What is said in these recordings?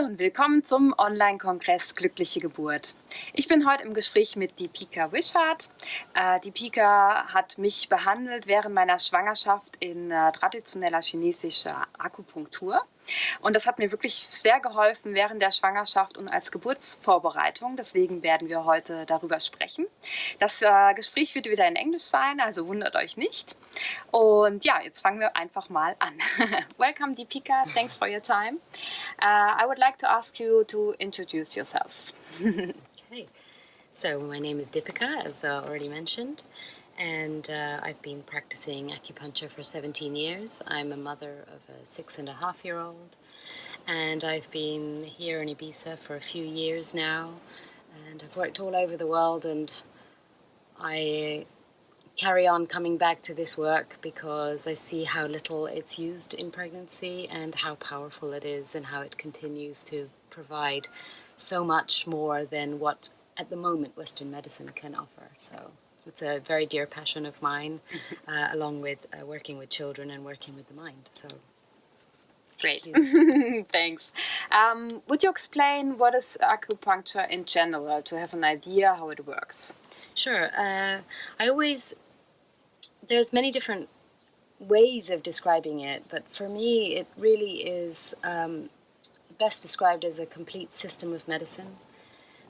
Hallo und willkommen zum Online-Kongress Glückliche Geburt. Ich bin heute im Gespräch mit Dipika Wishart. Dipika hat mich behandelt während meiner Schwangerschaft in traditioneller chinesischer Akupunktur. Und das hat mir wirklich sehr geholfen während der Schwangerschaft und als Geburtsvorbereitung. Deswegen werden wir heute darüber sprechen. Das Gespräch wird wieder in Englisch sein, also wundert euch nicht. Und ja, jetzt fangen wir einfach mal an. Welcome, Dipika. Thanks for your time. I would like to ask you to introduce yourself. Okay. So my name is Dipika, as already mentioned, and I've been practicing acupuncture for 17 years. I'm a mother of a 6.5-year-old, and I've been here in Ibiza for a few years now, and I've worked all over the world, and I carry on coming back to this work because I see how little it's used in pregnancy and how powerful it is and how it continues to provide so much more than what at the moment Western medicine can offer. So it's a very dear passion of mine, along with working with children and working with the mind. So great. Thanks. Would you explain what is acupuncture in general to have an idea how it works? Sure. There's many different ways of describing it, but for me it really is best described as a complete system of medicine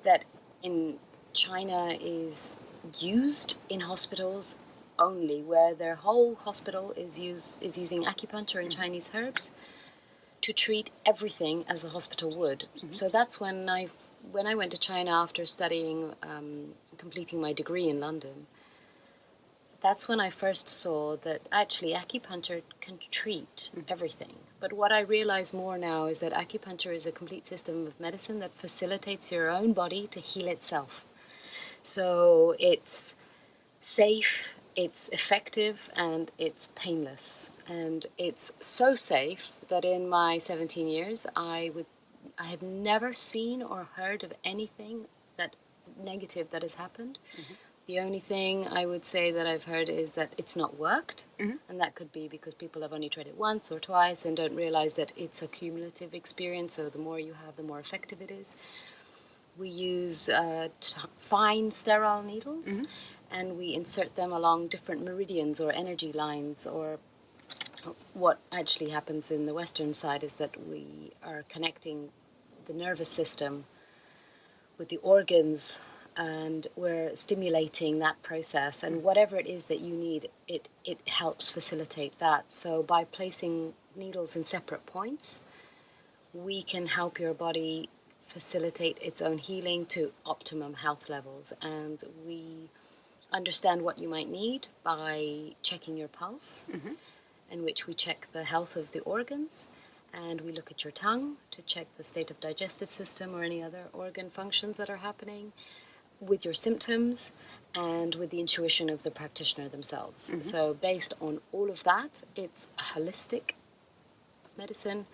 that in China is used in hospitals only, where their whole hospital is using acupuncture and Chinese herbs to treat everything as a hospital would. Mm-hmm. So that's when I went to China after studying, completing my degree in London. That's when I first saw that actually acupuncture can treat everything. But what I realize more now is that acupuncture is a complete system of medicine that facilitates your own body to heal itself. So it's safe, it's effective, and it's painless. And it's so safe that in my 17 years, I have never seen or heard of anything that negative that has happened. Mm-hmm. The only thing I would say that I've heard is that it's not worked, mm-hmm. and that could be because people have only tried it once or twice and don't realize that it's a cumulative experience, so the more you have, the more effective it is. We use fine sterile needles, mm-hmm. and we insert them along different meridians or energy lines, or what actually happens in the Western side is that we are connecting the nervous system with the organs, and we're stimulating that process, and whatever it is that you need, it helps facilitate that. So by placing needles in separate points, we can help your body facilitate its own healing to optimum health levels. And we understand what you might need by checking your pulse, mm-hmm. in which we check the health of the organs, and we look at your tongue to check the state of digestive system or any other organ functions that are happening, with your symptoms, and with the intuition of the practitioner themselves. Mm-hmm. So based on all of that, it's a holistic medicine,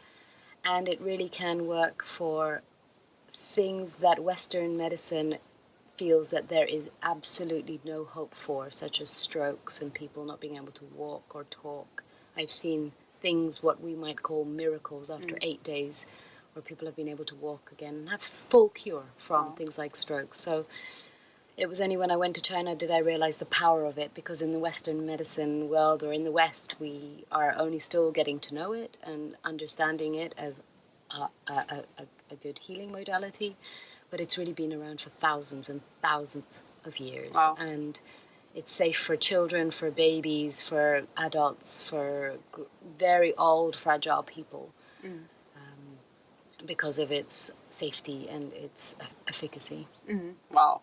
and it really can work for things that Western medicine feels that there is absolutely no hope for, such as strokes and people not being able to walk or talk. I've seen things what we might call miracles after 8 days, where people have been able to walk again and have full cure from things like strokes. So it was only when I went to China did I realize the power of it, because in the Western medicine world, or in the West, we are only still getting to know it and understanding it as a good healing modality, but it's really been around for thousands and thousands of years. Wow. And it's safe for children, for babies, for adults, for very old, fragile people. Because of its safety and its efficacy. Mm-hmm. Wow.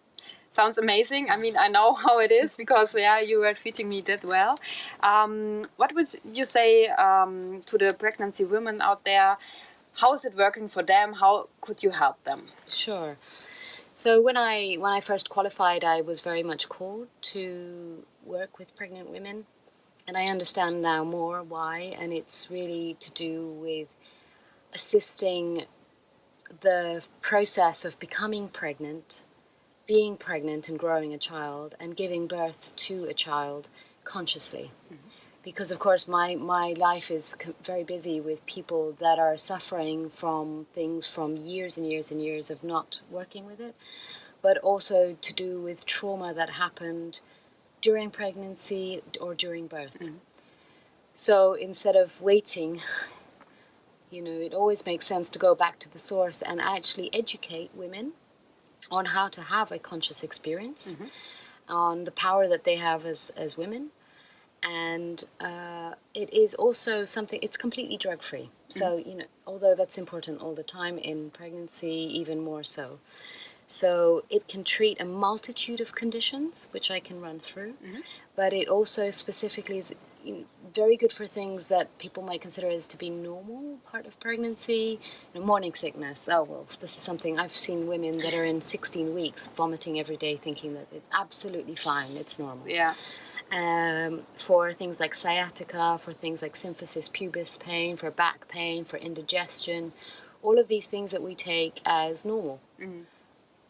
Sounds amazing. I mean, I know how it is because, you were treating me that well. What would you say to the pregnancy women out there? How is it working for them? How could you help them? Sure. So when I first qualified, I was very much called to work with pregnant women. And I understand now more why. And it's really to do with assisting the process of becoming pregnant, being pregnant and growing a child, and giving birth to a child consciously. Mm-hmm. because of course my life is very busy with people that are suffering from things from years and years and years of not working with it, but also to do with trauma that happened during pregnancy or during birth. So instead of waiting, it always makes sense to go back to the source and actually educate women on how to have a conscious experience, on the power that they have as women. And it is also something, it's completely drug-free. So, although that's important all the time, in pregnancy even more so. So it can treat a multitude of conditions, which I can run through, but it also specifically is very good for things that people might consider as to be normal part of pregnancy. Morning sickness. Oh, well, this is something I've seen women that are in 16 weeks vomiting every day thinking that it's absolutely fine, it's normal. Yeah. For things like sciatica, for things like symphysis pubis pain, for back pain, for indigestion, all of these things that we take as normal,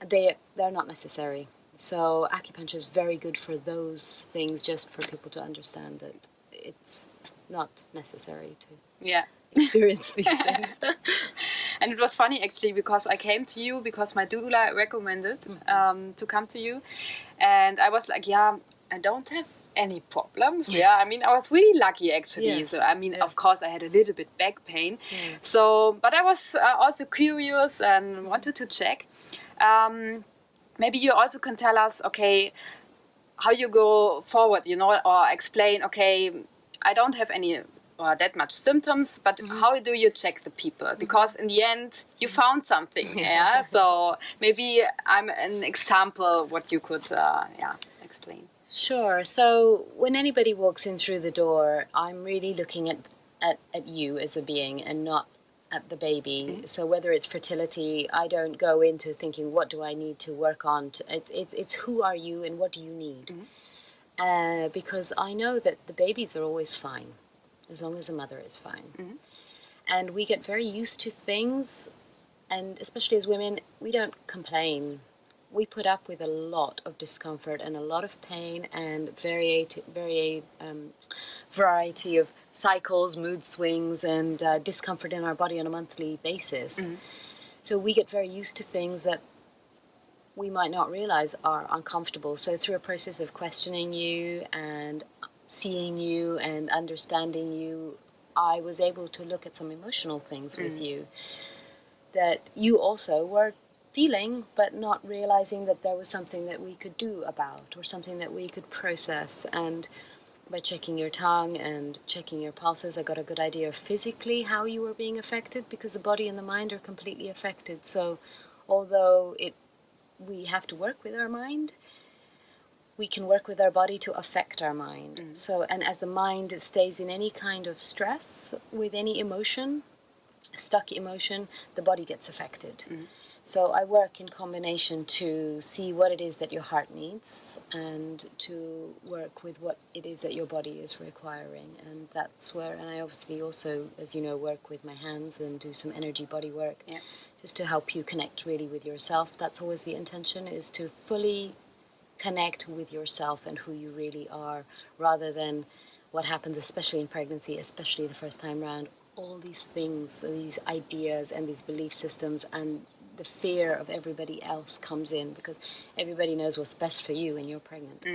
they're not necessary. So acupuncture is very good for those things, just for people to understand that it's not necessary to experience these things. And it was funny actually, because I came to you because my doula recommended to come to you, and I was like, I don't have any problems. I mean, I was really lucky actually. Yes. So I mean, of course I had a little bit back pain, so but I was also curious and wanted to check. Maybe you also can tell us, okay, how you go forward, or explain, okay, I don't have any that much symptoms, but how do you check the people? Because in the end, you found something. So maybe I'm an example what you could explain. Sure. So when anybody walks in through the door, I'm really looking at you as a being and not at the baby. So whether it's fertility, I don't go into thinking, what do I need to work on? It's who are you and what do you need? Because I know that the babies are always fine, as long as the mother is fine. And we get very used to things, and especially as women, we don't complain. We put up with a lot of discomfort and a lot of pain and variety of cycles, mood swings, and discomfort in our body on a monthly basis. So we get very used to things that we might not realize are uncomfortable. So through a process of questioning you and seeing you and understanding you, I was able to look at some emotional things with you that you also were feeling, but not realizing that there was something that we could do about, or something that we could process. And by checking your tongue and checking your pulses, I got a good idea of physically how you were being affected, because the body and the mind are completely affected. So although we have to work with our mind, we can work with our body to affect our mind. So, and as the mind stays in any kind of stress with any emotion, stuck emotion, the body gets affected. So I work in combination to see what it is that your heart needs and to work with what it is that your body is requiring. And that's where, and I obviously also, as you know, work with my hands and do some energy body work, just to help you connect really with yourself. That's always the intention, is to fully connect with yourself and who you really are, rather than what happens, especially in pregnancy, especially the first time round, all these things, these ideas and these belief systems, and the fear of everybody else comes in, because everybody knows what's best for you when you're pregnant.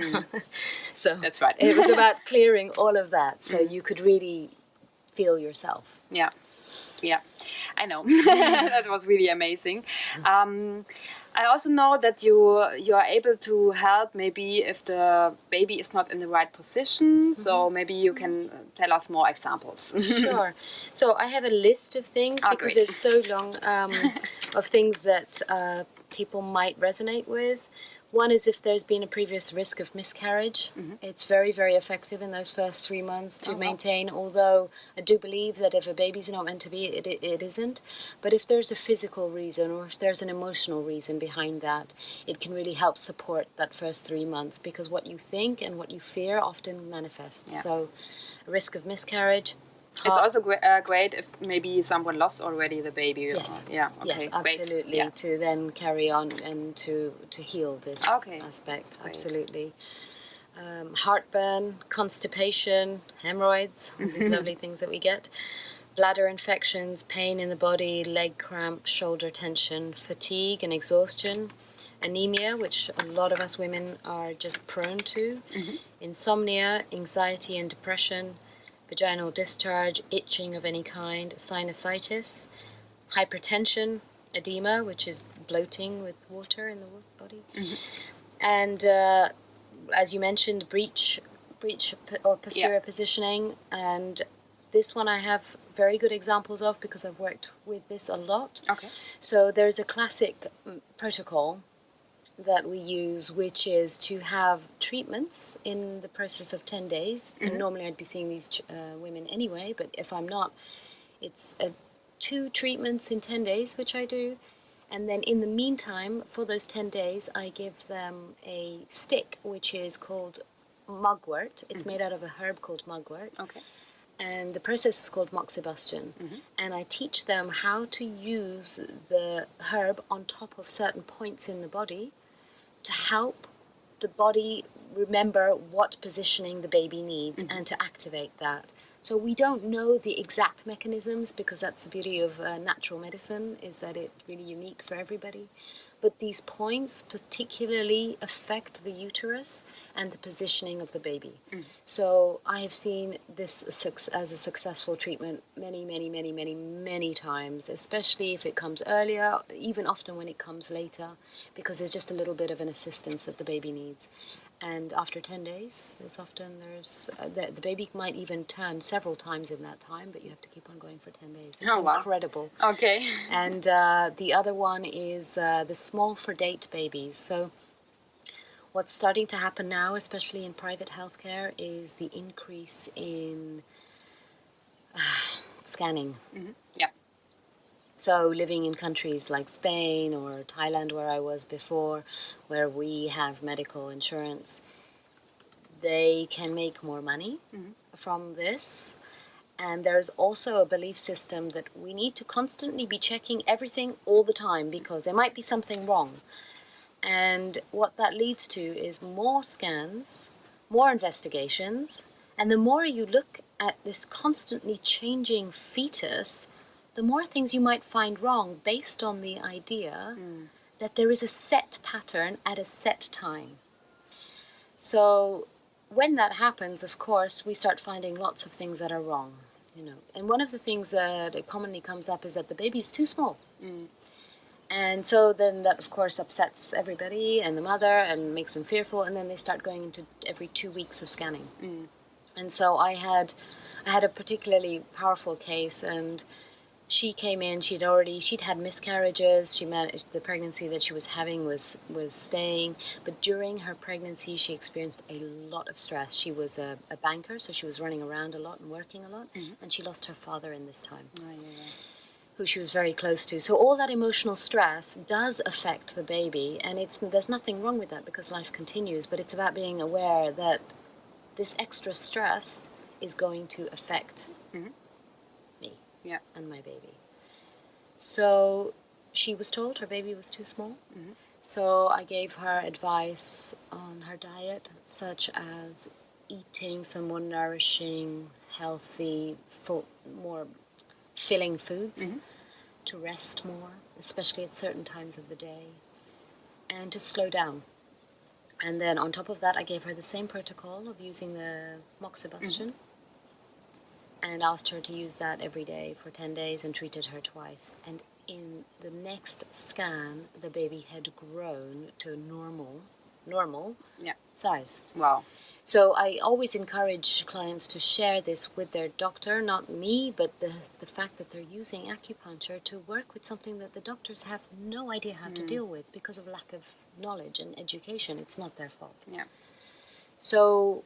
So That's right. It was about clearing all of that so you could really feel yourself. Yeah, I know. That was really amazing. I also know that you are able to help maybe if the baby is not in the right position. So maybe you can tell us more examples. Sure. So I have a list of things, because great. it's so long, of things that people might resonate with. One is if there's been a previous risk of miscarriage. It's very, very effective in those first 3 months to maintain, although I do believe that if a baby's not meant to be, it isn't. But if there's a physical reason, or if there's an emotional reason behind that, it can really help support that first 3 months, because what you think and what you fear often manifests. So a risk of miscarriage. It's also great if maybe someone lost already the baby. Yes. Yeah. Okay. Yes, absolutely. Yeah. To then carry on and to heal this aspect. Great. Absolutely. heartburn, constipation, hemorrhoids, all these lovely things that we get, bladder infections, pain in the body, leg cramp, shoulder tension, fatigue and exhaustion, anemia, which a lot of us women are just prone to, insomnia, anxiety and depression, vaginal discharge, itching of any kind, sinusitis, hypertension, edema, which is bloating with water in the body, and as you mentioned, breech or posterior positioning, and this one I have very good examples of because I've worked with this a lot. Okay. So there's a classic protocol that we use, which is to have treatments in the process of 10 days. And normally I'd be seeing these women anyway, but if I'm not, it's 2 treatments in 10 days, which I do. And then in the meantime, for those 10 days, I give them a stick, which is called mugwort. It's made out of a herb called mugwort. Okay. And the process is called moxibustion. And I teach them how to use the herb on top of certain points in the body to help the body remember what positioning the baby needs and to activate that. So we don't know the exact mechanisms because that's the beauty of natural medicine, is that it's really unique for everybody. But these points particularly affect the uterus and the positioning of the baby. So I have seen this as a successful treatment many times, especially if it comes earlier, even often when it comes later, because there's just a little bit of an assistance that the baby needs. And after 10 days, the baby might even turn several times in that time, but you have to keep on going for 10 days. It's incredible. Okay. And the other one is the small for date babies. So what's starting to happen now, especially in private healthcare, is the increase in scanning. Yeah. So living in countries like Spain or Thailand, where I was before, where we have medical insurance, they can make more money from this. And there's also a belief system that we need to constantly be checking everything all the time because there might be something wrong. And what that leads to is more scans, more investigations, and the more you look at this constantly changing fetus, the more things you might find wrong based on the idea that there is a set pattern at a set time. So when that happens, of course, we start finding lots of things that are wrong, And one of the things that commonly comes up is that the baby is too small. And so then that, of course, upsets everybody and the mother and makes them fearful, and then they start going into every 2 weeks of scanning. And so I had a particularly powerful case, and she came in, she'd had miscarriages, the pregnancy that she was having was staying, but during her pregnancy she experienced a lot of stress. She was a banker, so she was running around a lot and working a lot, and she lost her father in this time, who she was very close to. So all that emotional stress does affect the baby, and there's nothing wrong with that because life continues, but it's about being aware that this extra stress is going to affect me and my baby. So she was told her baby was too small. So I gave her advice on her diet, such as eating some more nourishing, healthy, more filling foods, to rest more, especially at certain times of the day, and to slow down. And then on top of that, I gave her the same protocol of using the moxibustion, and asked her to use that every day for 10 days and treated her twice. And in the next scan, the baby had grown to normal size. Wow. So I always encourage clients to share this with their doctor, not me, but the fact that they're using acupuncture to work with something that the doctors have no idea how to deal with because of lack of knowledge and education. It's not their fault. Yeah. So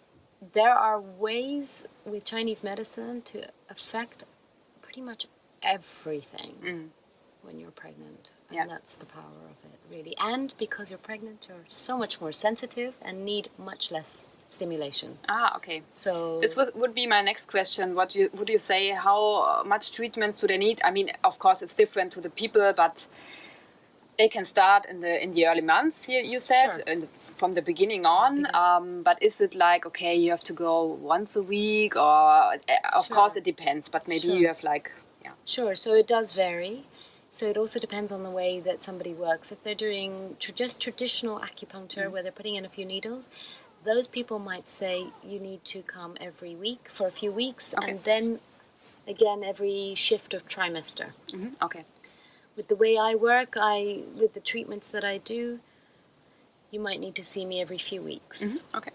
there are ways with Chinese medicine to affect pretty much everything when you're pregnant. And that's the power of it, really. And because you're pregnant, you're so much more sensitive and need much less stimulation. Okay. So this would be my next question. Would you say, how much treatment do they need? I mean, of course, it's different to the people, but they can start in the early months. You said, Sure. in the from the beginning on, but is it like, okay, you have to go once a week, or of Sure. course it depends, but maybe Sure. you have like, Sure, so it does vary. So it also depends on the way that somebody works. If they're doing just traditional acupuncture, where they're putting in a few needles, those people might say you need to come every week for a few weeks, Okay. and then again every shift of trimester. Okay. With the way I work, with the treatments that I do, you might need to see me every few weeks. Okay.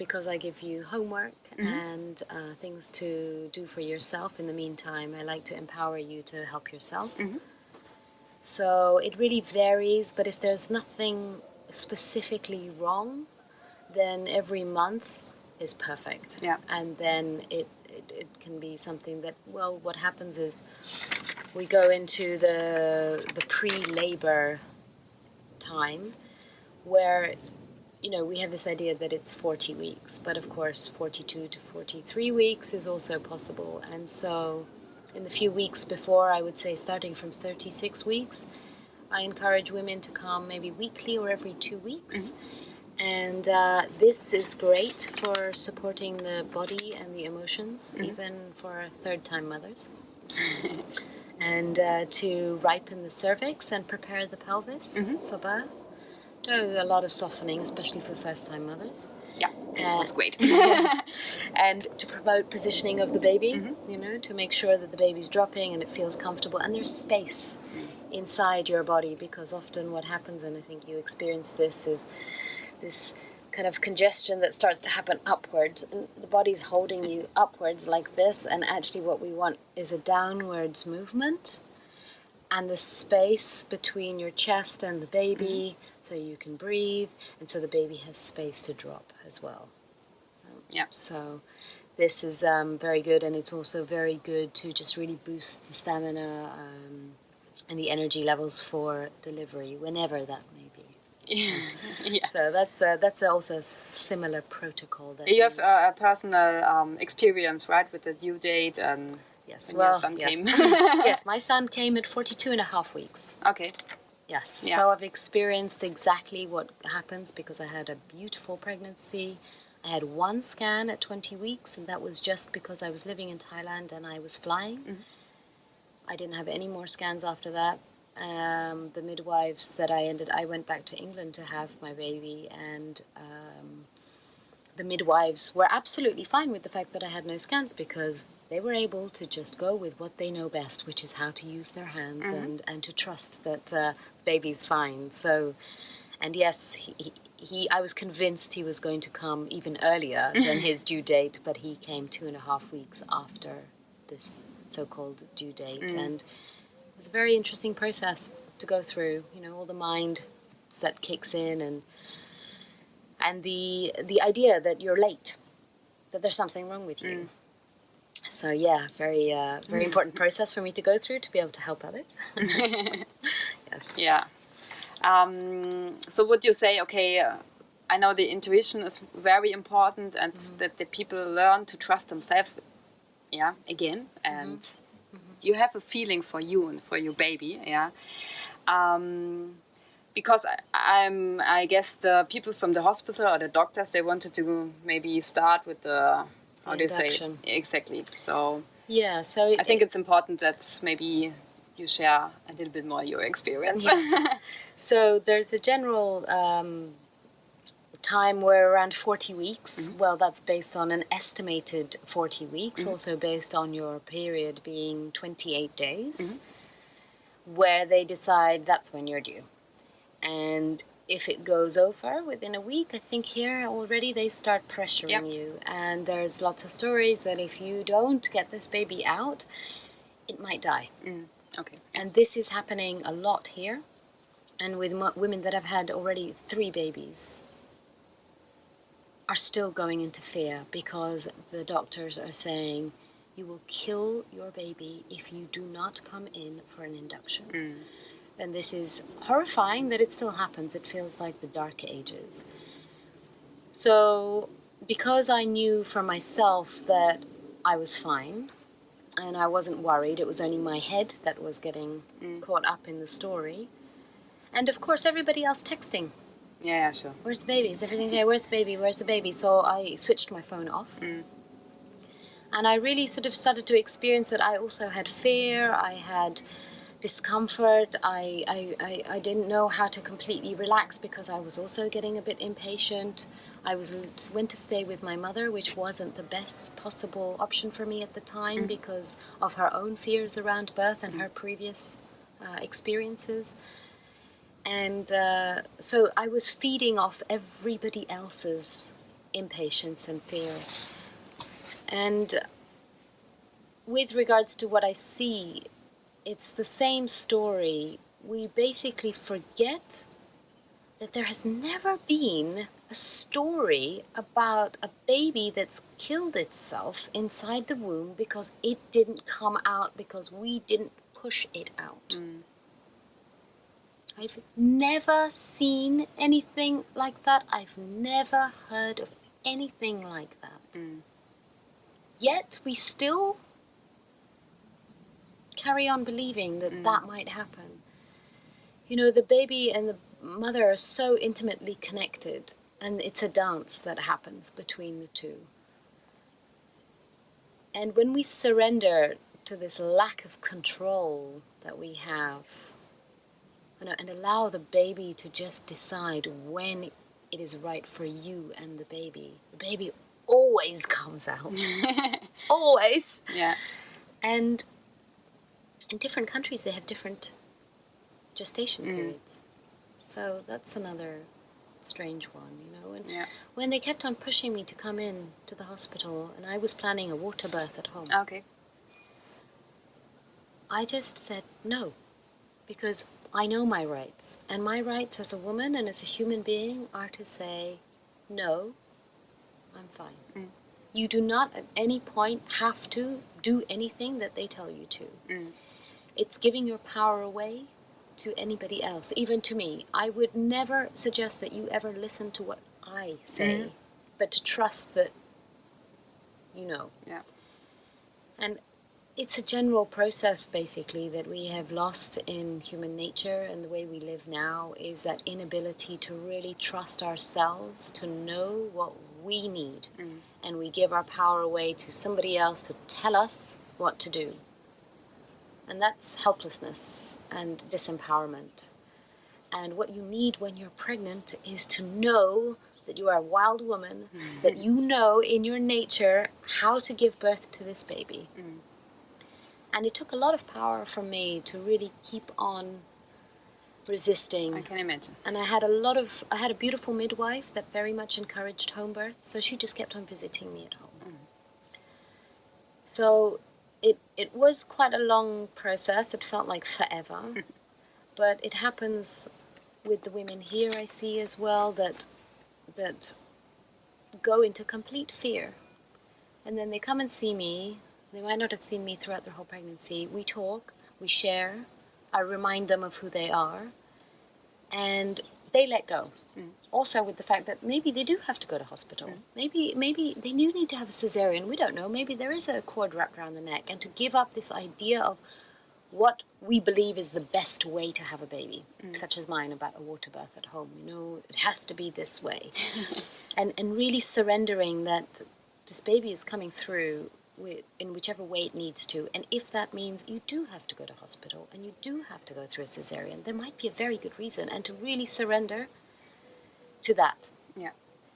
Because I give you homework and things to do for yourself. In the meantime, I like to empower you to help yourself. So it really varies, but if there's nothing specifically wrong, then every month is perfect. Yeah. And then it can be something that, well, what happens is we go into the pre-labor time where, you know, we have this idea that it's 40 weeks, but of course 42 to 43 weeks is also possible. And so in the few weeks before, I would say starting from 36 weeks, I encourage women to come maybe weekly or every 2 weeks. And this is great for supporting the body and the emotions, even for third-time mothers. And to ripen the cervix and prepare the pelvis for birth. Do a lot of softening, especially for first-time mothers. Yeah, it was great. And to promote positioning of the baby, you know, to make sure that the baby's dropping and it feels comfortable and there's space inside your body, because often what happens, and I think you experience this, is this kind of congestion that starts to happen upwards, and the body's holding you upwards like this, and actually what we want is a downwards movement and the space between your chest and the baby, so you can breathe, and so the baby has space to drop as well. Yeah. So this is very good, and it's also very good to just really boost the stamina and the energy levels for delivery, whenever that may be. Yeah. So that's also a similar protocol. That You have a personal experience, right, with the due date and yes, when well, your son came. yes, my son came at 42 and a half weeks. Okay. Yes, Yeah. so I've experienced exactly what happens because I had a beautiful pregnancy. I had one scan at 20 weeks, and that was just because I was living in Thailand and I was flying. I didn't have any more scans after that. The midwives that I went back to England to have my baby, and the midwives were absolutely fine with the fact that I had no scans, because they were able to just go with what they know best, which is how to use their hands and to trust that baby's fine. So, and yes, I was convinced he was going to come even earlier than his due date, but he came 2.5 weeks after this so-called due date, and it was a very interesting process to go through. You know, all the mind that kicks in, and the idea that you're late, that there's something wrong with you. So yeah, very important process for me to go through to be able to help others. Yes. Yeah. So would you say, okay, I know the intuition is very important, and that the people learn to trust themselves, again, and you have a feeling for you and for your baby, because I guess the people from the hospital or the doctors, they wanted to maybe start with the, how do you say? Induction. Exactly. So Yeah, so I think it's important that maybe you share a little bit more your experience. Yes. So there's a general time where around 40 weeks, well, that's based on an estimated 40 weeks, also based on your period being 28 days, where they decide that's when you're due. And if it goes over within a week, I think here already they start pressuring you. And there's lots of stories that if you don't get this baby out, it might die. Okay. And this is happening a lot here. And with women that have had already 3 babies are still going into fear, because the doctors are saying, you will kill your baby if you do not come in for an induction. And this is horrifying that it still happens. It feels like the dark ages. So because I knew for myself that I was fine and I wasn't worried, it was only my head that was getting caught up in the story. And of course, everybody else texting. Yeah, sure. Where's the baby? Is everything okay? Where's the baby? Where's the baby? So I switched my phone off. And I really sort of started to experience that I also had fear, I had discomfort, I didn't know how to completely relax because I was also getting a bit impatient. I went to stay with my mother, which wasn't the best possible option for me at the time because of her own fears around birth and her previous experiences. And so I was feeding off everybody else's impatience and fear. And with regards to what I see, it's the same story. We basically forget that there has never been a story about a baby that's killed itself inside the womb because it didn't come out, because we didn't push it out. I've never seen anything like that. I've never heard of anything like that. Yet we still carry on believing that that might happen. You know, the baby and the mother are so intimately connected, and it's a dance that happens between the two. And when we surrender to this lack of control that we have, and allow the baby to just decide when it is right for you and the baby always comes out. Always. Yeah. And in different countries, they have different gestation periods. So that's another strange one, you know. And when they kept on pushing me to come in to the hospital, and I was planning a water birth at home. Okay. I just said no, because I know my rights. And my rights as a woman and as a human being are to say, no, I'm fine. You do not at any point have to do anything that they tell you to. It's giving your power away to anybody else, even to me. I would never suggest that you ever listen to what I say, but to trust that you know. Yeah. And it's a general process, basically, that we have lost in human nature, and the way we live now is that inability to really trust ourselves, to know what we need. And we give our power away to somebody else to tell us what to do. And that's helplessness and disempowerment. And what you need when you're pregnant is to know that you are a wild woman, that you know in your nature how to give birth to this baby. And it took a lot of power from me to really keep on resisting. I can imagine. And I had a beautiful midwife that very much encouraged home birth, so she just kept on visiting me at home. So it was quite a long process. It felt like forever. But it happens with the women here, I see as well, that go into complete fear. And then they come and see me. They might not have seen me throughout their whole pregnancy. We talk, we share, I remind them of who they are, and they let go. Also with the fact that maybe they do have to go to hospital. Maybe they do need to have a cesarean. We don't know. Maybe there is a cord wrapped around the neck. And to give up this idea of what we believe is the best way to have a baby, such as mine about a water birth at home. You know, it has to be this way. and really surrendering that this baby is coming through in whichever way it needs to. And if that means you do have to go to hospital and you do have to go through a cesarean, there might be a very good reason. And to really surrender to that. Yeah.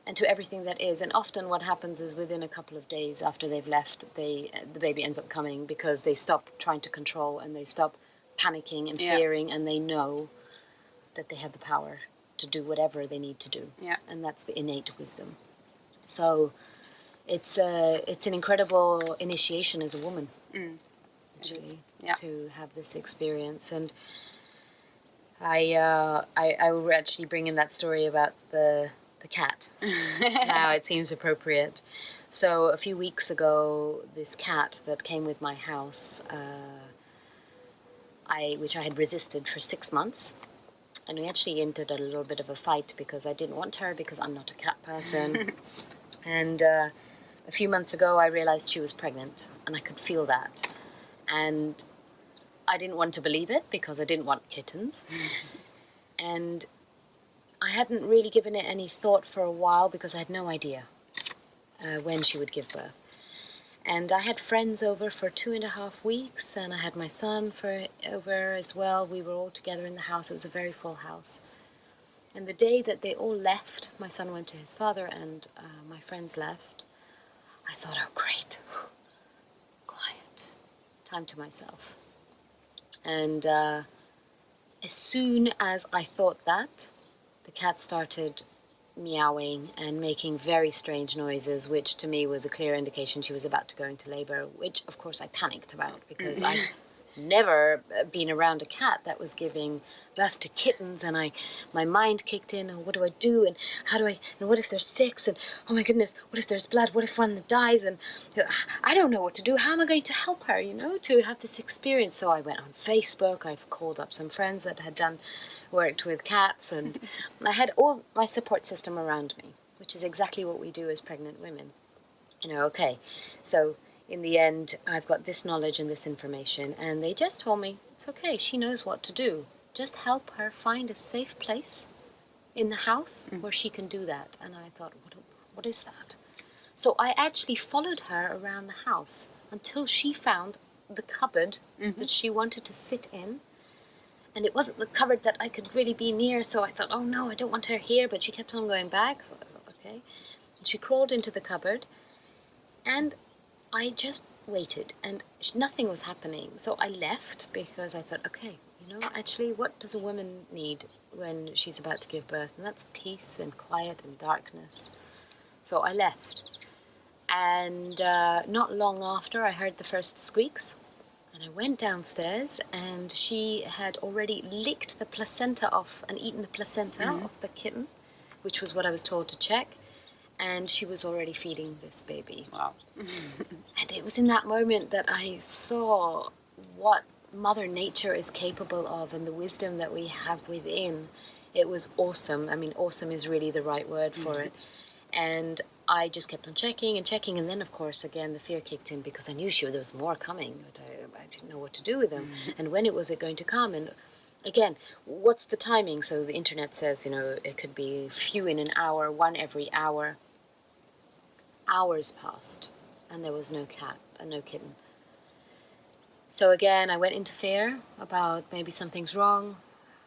And to everything that is. And often what happens is within a couple of days after they've left, the baby ends up coming because they stop trying to control and they stop panicking and fearing, and they know that they have the power to do whatever they need to do. Yeah. And that's the innate wisdom. So it's an incredible initiation as a woman, actually, to have this experience. And I will actually bring in that story about the cat. Now it seems appropriate. So a few weeks ago, this cat that came with my house, which I had resisted for 6 months, and we actually entered a little bit of a fight because I didn't want her because I'm not a cat person. And a few months ago, I realized she was pregnant, and I could feel that. And I didn't want to believe it because I didn't want kittens. And I hadn't really given it any thought for a while because I had no idea when she would give birth. And I had friends over for 2.5 weeks, and I had my son over as well. We were all together in the house. It was a very full house. And the day that they all left, my son went to his father and my friends left, I thought, oh, great. Quiet. Time to myself. And as soon as I thought that, the cat started meowing and making very strange noises, which to me was a clear indication she was about to go into labor, which of course I panicked about because I'd never been around a cat that was giving birth to kittens, and my mind kicked in, oh, what do I do, and how do I, and what if there's 6, and oh my goodness, what if there's blood, what if one dies, and I don't know what to do, how am I going to help her, to have this experience? So I went on Facebook, I've called up some friends that had worked with cats, and I had all my support system around me, which is exactly what we do as pregnant women. Okay, so in the end, I've got this knowledge and this information, and they just told me, it's okay, she knows what to do. Just help her find a safe place in the house where she can do that. And I thought, what is that? So I actually followed her around the house until she found the cupboard that she wanted to sit in. And it wasn't the cupboard that I could really be near, so I thought, oh no, I don't want her here, but she kept on going back, so I thought, okay. And she crawled into the cupboard, and I just waited, and nothing was happening. So I left because I thought, okay, actually, what does a woman need when she's about to give birth? And that's peace and quiet and darkness. So I left. And not long after, I heard the first squeaks. And I went downstairs, and she had already licked the placenta off and eaten the placenta of the kitten, which was what I was told to check. And she was already feeding this baby. Wow. And it was in that moment that I saw what Mother Nature is capable of and the wisdom that we have within. It was awesome. I mean, awesome is really the right word for it. And I just kept on checking, and then, of course, again, the fear kicked in because I knew there was more coming, but I didn't know what to do with them. And when was it going to come? And again, what's the timing? So the internet says, it could be few in an hour, one every hour. Hours passed, and there was no kitten. So again, I went into fear about maybe something's wrong,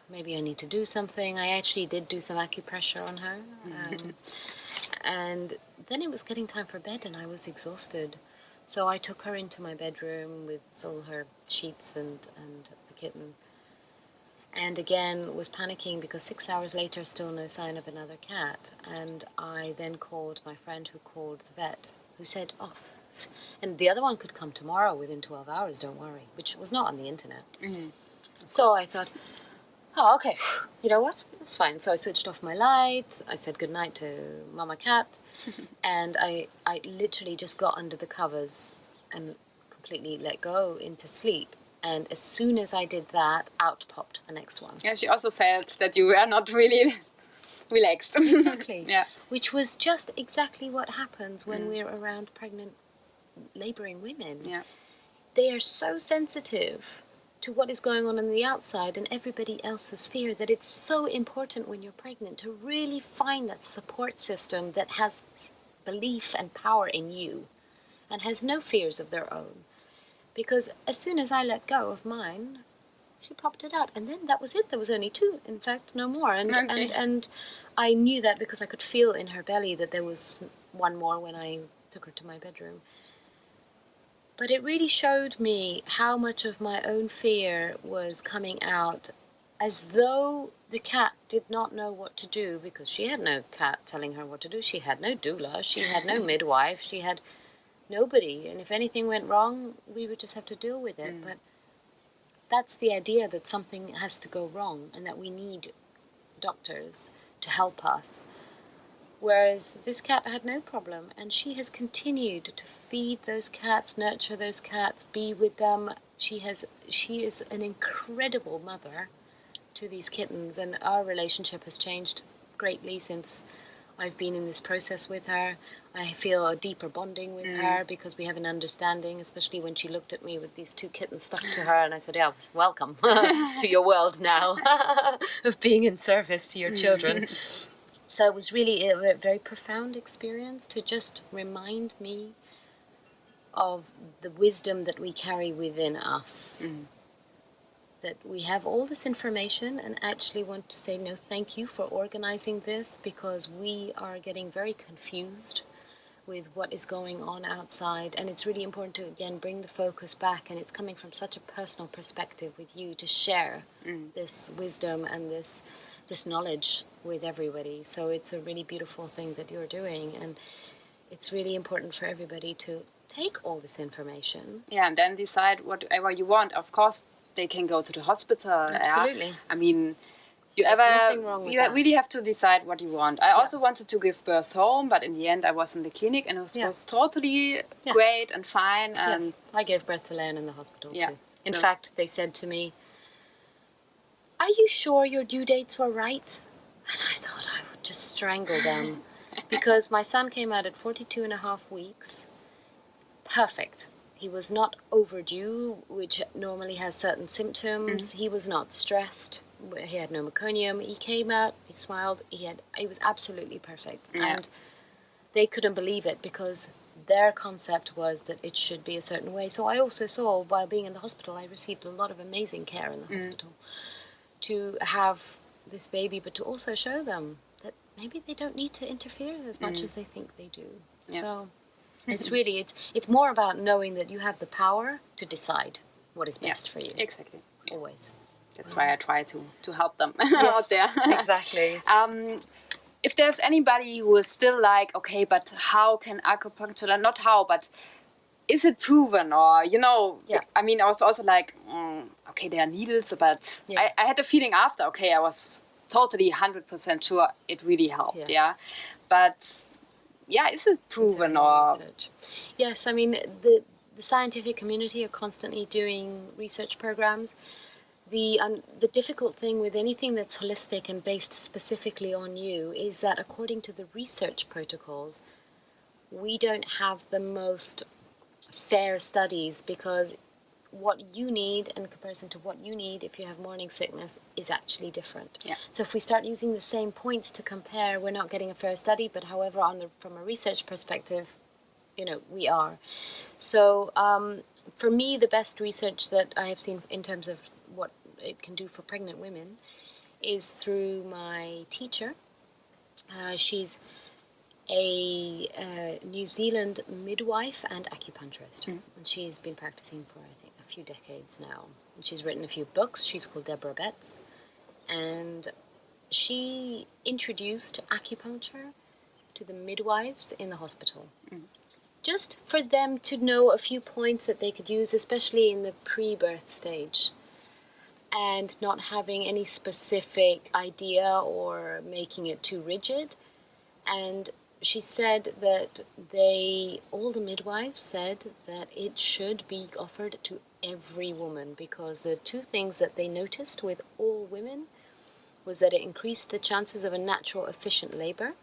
maybe I need to do something. I actually did do some acupressure on her. And then it was getting time for bed, and I was exhausted. So I took her into my bedroom with all her sheets and the kitten. And again, was panicking because 6 hours later, still no sign of another cat. And I then called my friend who called the vet, who said, and the other one could come tomorrow within 12 hours, don't worry, which was not on the internet. So I thought, oh, okay, you know what, it's fine. So I switched off my light, I said goodnight to Mama Cat, and I literally just got under the covers and completely let go into sleep. And as soon as I did that, out popped the next one. Yeah, she also felt that you were not really relaxed. Exactly. Yeah. Which was just exactly what happens when we're around pregnant, laboring women. Yeah. They are so sensitive to what is going on the outside and everybody else's fear that it's so important when you're pregnant to really find that support system that has belief and power in you and has no fears of their own. Because as soon as I let go of mine, she popped it out, and then that was it. There was only 2, in fact, no more. And I knew that because I could feel in her belly that there was one more when I took her to my bedroom. But it really showed me how much of my own fear was coming out, as though the cat did not know what to do, because she had no cat telling her what to do. She had no doula, she had no midwife, she had nobody. And if anything went wrong, we would just have to deal with it. But that's the idea, that something has to go wrong and that we need doctors to help us. Whereas this cat had no problem, and she has continued to feed those cats, nurture those cats, be with them. She is an incredible mother to these kittens, and our relationship has changed greatly since I've been in this process with her. I feel a deeper bonding with her because we have an understanding, especially when she looked at me with these 2 kittens stuck to her, and I said, yeah, welcome to your world now of being in service to your children. So it was really a very profound experience to just remind me of the wisdom that we carry within us. That we have all this information and actually want to say, no, thank you for organizing this, because we are getting very confused with what is going on outside. And it's really important to, again, bring the focus back. And it's coming from such a personal perspective with you to share this wisdom and this knowledge with everybody. So it's a really beautiful thing that you're doing. And it's really important for everybody to take all this information. Yeah, and then decide whatever you want. Of course, they can go to the hospital. Absolutely. Yeah? I mean, you really have to decide what you want. I also wanted to give birth home, but in the end I was in the clinic, and it was totally great and fine. And yes, I gave birth to Leon in the hospital too. In fact, they said to me, are you sure your due dates were right? And I thought I would just strangle them because my son came out at 42 and a half weeks. Perfect. He was not overdue, which normally has certain symptoms. He was not stressed. He had no meconium. He came out, he smiled, he was absolutely perfect. Yeah. And they couldn't believe it because their concept was that it should be a certain way. So I also saw, while being in the hospital, I received a lot of amazing care in the hospital to have this baby, but to also show them that maybe they don't need to interfere as much as they think they do. Yeah. So it's really, it's more about knowing that you have the power to decide what is best for you. Exactly. Always. That's why I try to help them out there. Exactly. If there's anybody who is still like, okay, but how can acupuncture, not how, but is it proven? Or, I mean, I was also like, okay, there are needles, but I had the feeling after, okay, I was totally 100% sure it really helped, But, is it proven or... Research. Yes, I mean, the scientific community are constantly doing research programs. The difficult thing with anything that's holistic and based specifically on you is that according to the research protocols, we don't have the most fair studies because what you need in comparison to what you need if you have morning sickness is actually different. Yeah. So if we start using the same points to compare, we're not getting a fair study, but however, from a research perspective, we are. So for me, the best research that I have seen in terms of what it can do for pregnant women is through my teacher. She's a New Zealand midwife and acupuncturist, and she's been practicing for, I think, a few decades now. And she's written a few books. She's called Deborah Betts, and she introduced acupuncture to the midwives in the hospital. Just for them to know a few points that they could use, especially in the pre-birth stage, and not having any specific idea or making it too rigid. And she said that all the midwives said that it should be offered to every woman, because the two things that they noticed with all women was that it increased the chances of a natural, efficient labor,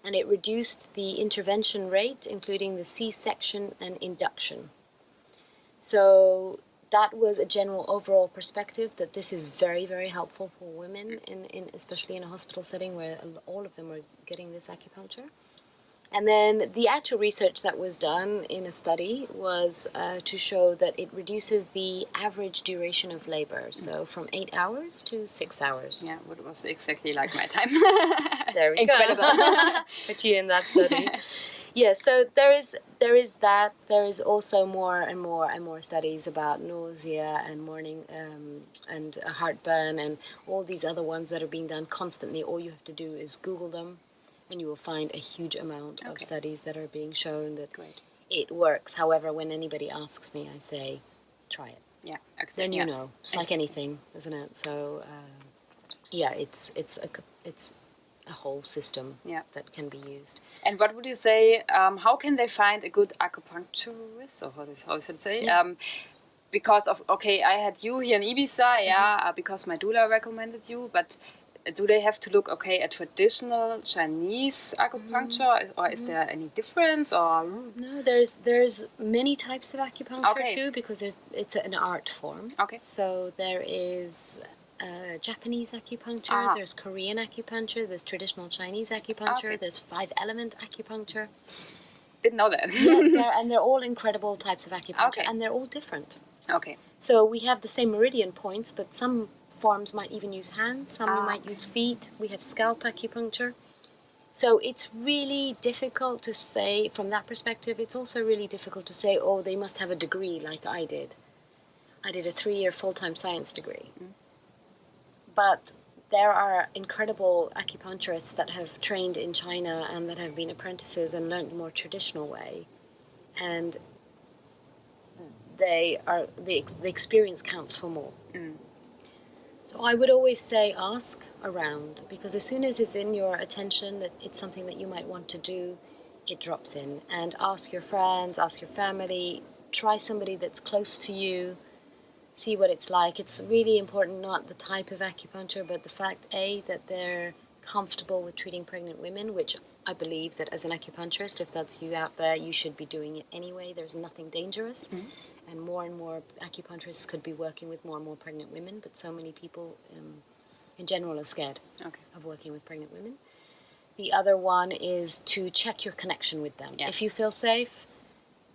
and it reduced the intervention rate, including the C-section and induction. So that was a general overall perspective that this is very, very helpful for women, especially in a hospital setting where all of them are getting this acupuncture. And then the actual research that was done in a study was to show that it reduces the average duration of labor, so from 8 hours to 6 hours. Yeah, it was exactly like my time. There we Incredible. go. Put you in that study. Yeah, so there is that. There is also more and more studies about nausea and morning and heartburn and all these other ones that are being done constantly. All you have to do is Google them, and you will find a huge amount of studies that are being shown that it works. However, when anybody asks me, I say, try it. Yeah, exactly. Then you know. It's like anything, isn't it? So, it's a whole system that can be used. And what would you say, how can they find a good acupuncturist, or how should I say? Because of, I had you here in Ibiza, because my doula recommended you, but do they have to look at traditional Chinese acupuncture, or is there any difference? Or No, there's many types of acupuncture Okay. too, because it's an art form. Okay. So there is Japanese acupuncture, Ah. there's Korean acupuncture, there's traditional Chinese acupuncture, Okay. there's 5-element acupuncture. didn't know that. And they're all incredible types of acupuncture, Okay. and they're all different. Okay. So we have the same meridian points, but some forms might even use hands, some might okay. use feet. We have scalp acupuncture. So it's really difficult to say from that perspective. It's also really difficult to say, oh, they must have a degree like I did. I did a 3-year full-time science degree. But there are incredible acupuncturists that have trained in China and that have been apprentices and learned the more traditional way. And the experience counts for more. So I would always say ask around, because as soon as it's in your attention that it's something that you might want to do, it drops in. And ask your friends, ask your family, try somebody that's close to you, see what it's like. It's really important, not the type of acupuncture, but the fact, that they're comfortable with treating pregnant women, which I believe that as an acupuncturist, if that's you out there, you should be doing it anyway. There's nothing dangerous. And more acupuncturists could be working with more and more pregnant women, but so many people in general are scared of working with pregnant women. The other one is to check your connection with them. Yeah. If you feel safe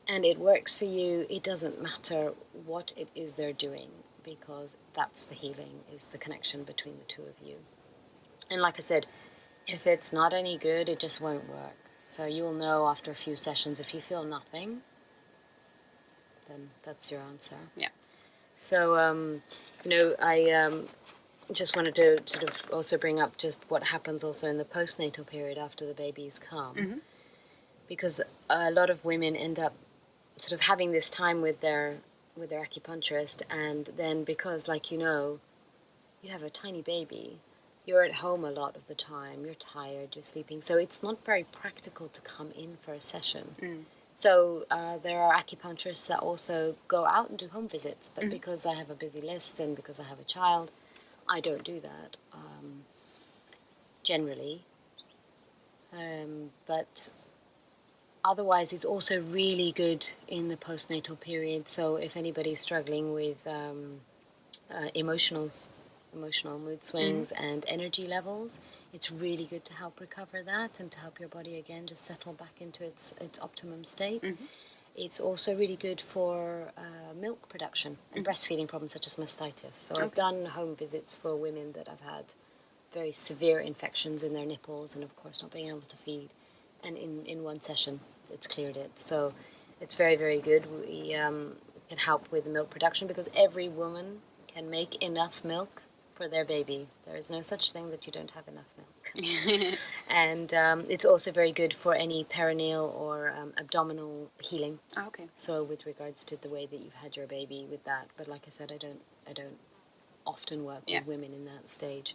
and it works for you, it doesn't matter what it is they're doing, because that's the healing, is the connection between the two of you. And like I said, if it's not any good, it just won't work. So you'll know after a few sessions. If you feel nothing, then that's your answer. Yeah. So, I just wanted to sort of also bring up just what happens also in the postnatal period after the babies come. Because a lot of women end up sort of having this time with their acupuncturist, and then because, like, you have a tiny baby, you're at home a lot of the time, you're tired, you're sleeping, so it's not very practical to come in for a session. So there are acupuncturists that also go out and do home visits, but because I have a busy list and because I have a child, I don't do that generally. But otherwise, it's also really good in the postnatal period. So if anybody's struggling with emotional mood swings and energy levels, it's really good to help recover that and to help your body again just settle back into its optimum state. It's also really good for milk production and breastfeeding problems such as mastitis. So I've done home visits for women that have had very severe infections in their nipples and, of course, not being able to feed. And in one session, it's cleared it. So it's very, very good. We can help with milk production because every woman can make enough milk for their baby. There is no such thing that you don't have enough milk. And it's also very good for any perineal or abdominal healing. Okay. So with regards to the way that you've had your baby with that. But like I said, I don't often work with women in that stage.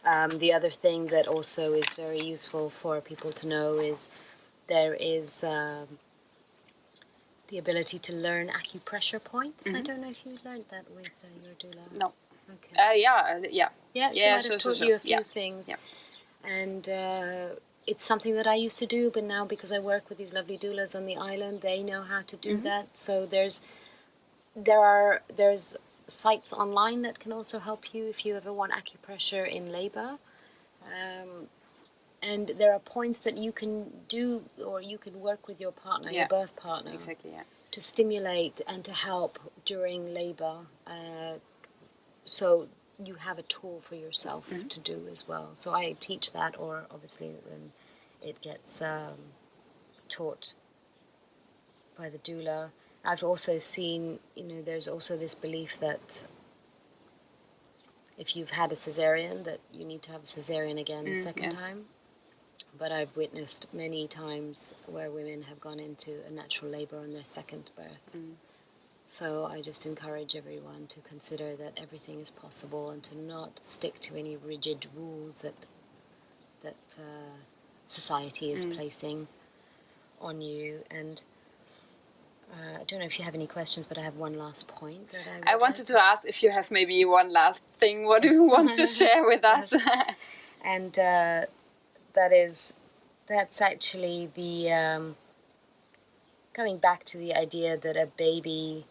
The other thing that also is very useful for people to know is there is the ability to learn acupressure points. I don't know if you learned that with your doula. No. Okay. Yeah. Yeah, she might have taught you a few Yeah. things. Yeah. And it's something that I used to do, but now because I work with these lovely doulas on the island, they know how to do that. So there's sites online that can also help you if you ever want acupressure in labor. And there are points that you can do, or you can work with your partner, your birth partner, Exactly. Yeah. to stimulate and to help during labor. So you have a tool for yourself to do as well. So I teach that, or obviously when it gets taught by the doula. I've also seen, there's also this belief that if you've had a cesarean, that you need to have a cesarean again the second time. But I've witnessed many times where women have gone into a natural labor on their second birth. So I just encourage everyone to consider that everything is possible and to not stick to any rigid rules that society is placing on you. And I don't know if you have any questions, but I have one last point that I wanted to ask if you have maybe one last thing. What do you want to share with us? And that's actually the coming back to the idea that a baby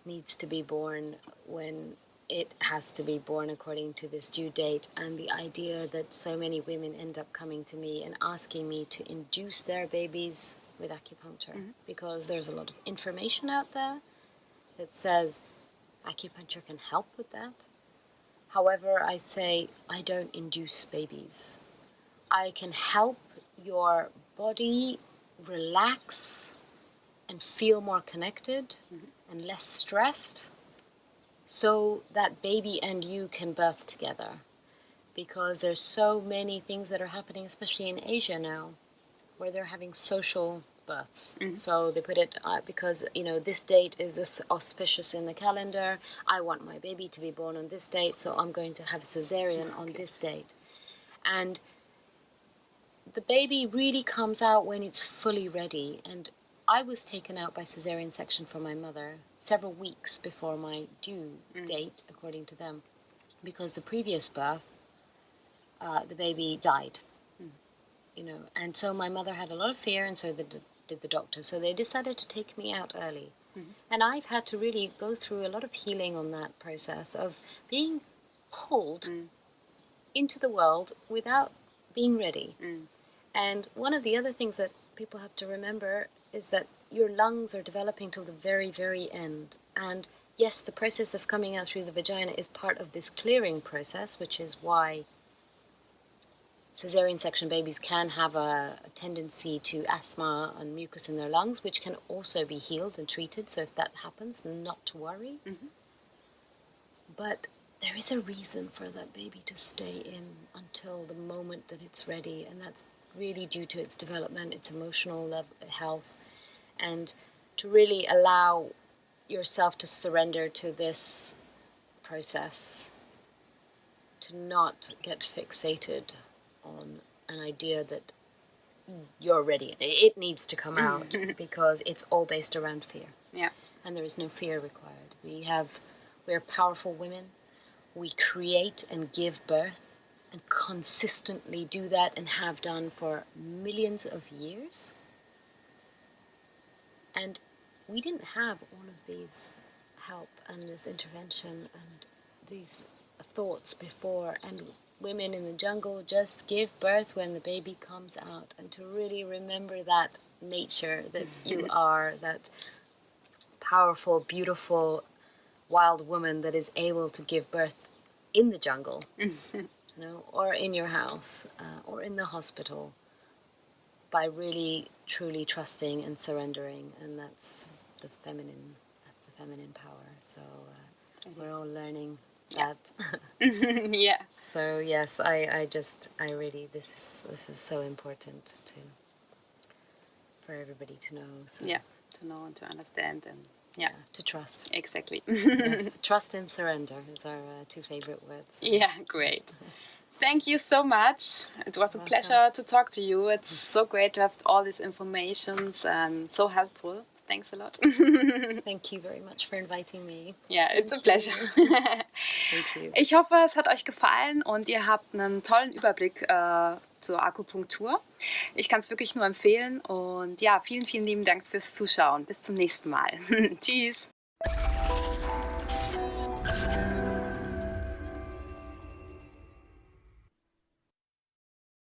needs to be born when it has to be born according to this due date, and the idea that so many women end up coming to me and asking me to induce their babies with acupuncture, because there's a lot of information out there that says acupuncture can help with that. However, I say I don't induce babies. I can help your body relax and feel more connected and less stressed, so that baby and you can birth together. Because there's so many things that are happening, especially in Asia now, where they're having social births. So they put it because, this date is auspicious in the calendar. I want my baby to be born on this date, so I'm going to have cesarean on this date. And the baby really comes out when it's fully ready. And I was taken out by cesarean section for my mother several weeks before my due date, according to them, because the previous birth, the baby died. And so my mother had a lot of fear, and so did the doctor. So they decided to take me out early. And I've had to really go through a lot of healing on that process of being pulled into the world without being ready. And one of the other things that people have to remember is that your lungs are developing till the very, very end. And yes, the process of coming out through the vagina is part of this clearing process, which is why cesarean section babies can have a tendency to asthma and mucus in their lungs, which can also be healed and treated. So if that happens, not to worry. But there is a reason for that baby to stay in until the moment that it's ready, and that's really due to its development, its emotional health, and to really allow yourself to surrender to this process, to not get fixated on an idea that you're ready. It needs to come out because it's all based around fear. Yeah. And there is no fear required. We're powerful women. We create and give birth and consistently do that and have done for millions of years. And we didn't have all of these help and this intervention and these thoughts before, and women in the jungle just give birth when the baby comes out, and to really remember that nature that you are, that powerful, beautiful, wild woman that is able to give birth in the jungle, or in your house, or in the hospital, by really truly trusting and surrendering. And that's the feminine power. So we're all learning that. Yeah. So yes, I really, this is so important for everybody to know. So. Yeah, to know and to understand, and to trust. Exactly. Yes, trust and surrender is our two favorite words. Yeah, great. Thank you so much. It was a pleasure to talk to you. It's so great to have all these informations and so helpful. Thanks a lot. Thank you very much for inviting me. Yeah, it's a pleasure. Thank you. Ich hoffe, es hat euch gefallen und ihr habt einen tollen Überblick zur Akupunktur. Ich kann es wirklich nur empfehlen und ja, vielen, vielen lieben Dank fürs Zuschauen. Bis zum nächsten Mal. Tschüss.